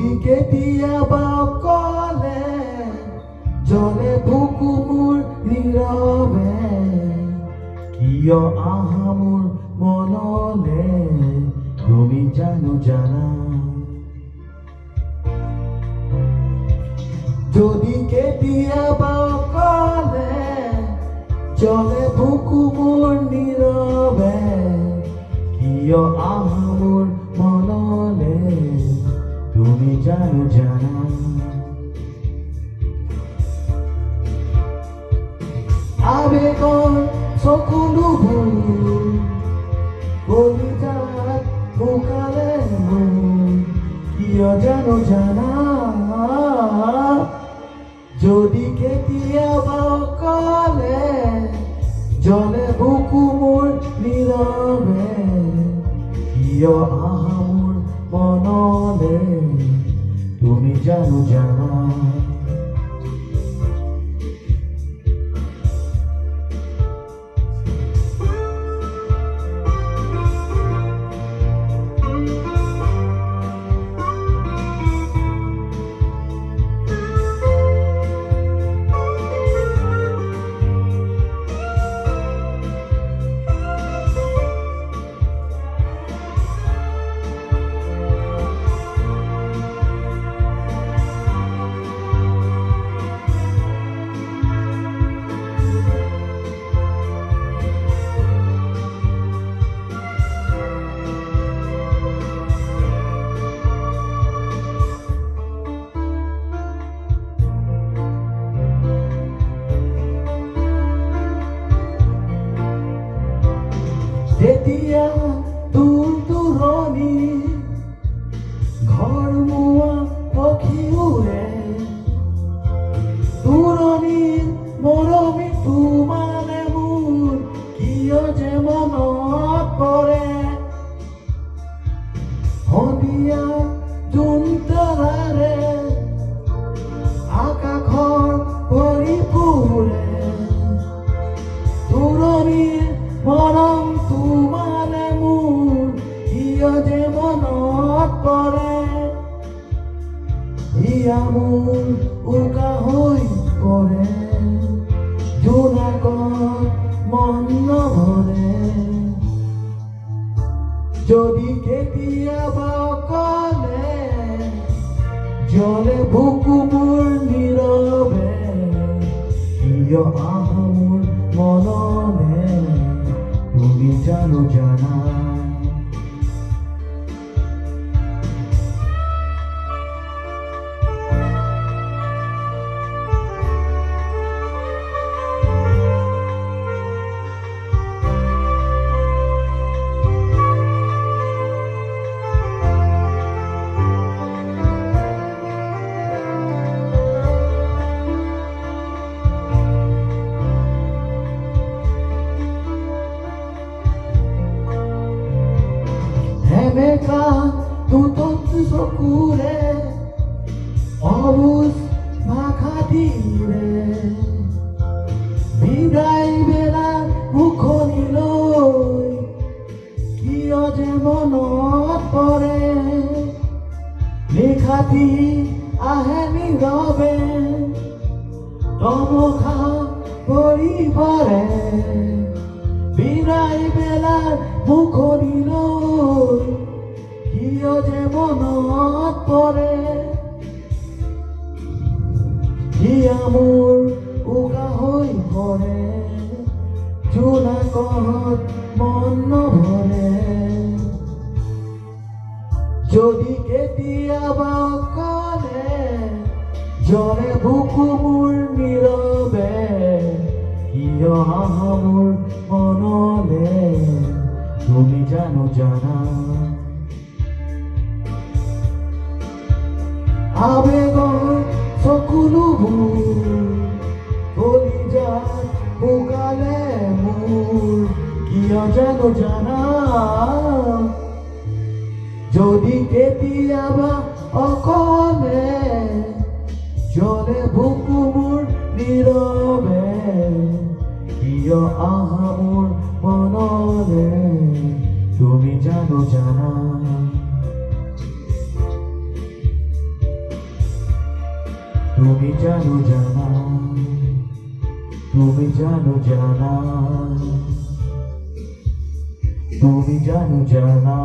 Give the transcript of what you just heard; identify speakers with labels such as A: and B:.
A: যদি কেতিয়াবা অকলে জ্বলে বুকু মোৰ নীৰৱে, কিয় আহা মোৰ মনলে তুমি জানো জানা। যদি কেতিয়াবা অকলে জ্বলে বুকু মোৰ নীৰৱে, কিয় আহা মোৰ মনলে তুমি জানো জানা। আবেগৰ চকুলোবোৰ কলিজাত শুকালে মোৰ, কিয় জানো জানা। যদি কেতিয়াবা অকলে জ্বলে বুকু মোৰ নীৰৱে, কিয় আহা মোৰ মনলে তুমি জানো জানা। যেতিয়া দূৰ দূৰণি ঘৰমুৱা পক্ষী উৰে, দূৰণিৰ মৰমী তোমালে মোৰ কিয় যে মনত পৰে। সন্ধিয়া জোন তৰাৰে আকাশৰ ভৰি ফুৰে, দূৰণিৰ মৰম তোমালে মোৰ কিয় যে মনত পৰে। হিয়া মোৰ উকা হৈ পৰে, জোনাকত মন নভৰে। যদি কেতিয়াবা অকলে জ্বলে বুকু মোৰ নীৰৱে, কিয় আহা মোৰ মনলে তুমি জানো জানা। এনেকা দুটত চকুৰে অবুজ ভাষা দিলে, বিদায় বেলা মুখনিলৈ কিয় যে মনত পৰে। নিশাতি আহে নীৰৱে তমসা পৰি পৰে, বিদায় বেলাৰ মুখনিলৈ কিয় যে মনত পৰে। হিয়া মোৰ উকা হৈ পৰে, জোনাকত মন নভৰে। যদি কেতিয়াবা অকলে জ্বলে বুকু মোৰ নীৰৱে, কিয় আহা মোৰ মনলে তুমি জানো জানা। আবেগৰ চকুলোবোৰ কলিজাত শুকালে মোৰ, কিয় জানো জানা। যদি কেতিয়াবা অকলে জ্বলে বুকু মোৰ নীৰৱে, কিয় আহা মোৰ মনলে তুমি জানো জানা। তুমি জানো জানা, তুমি জানো জানা, তুমি জানো জানা।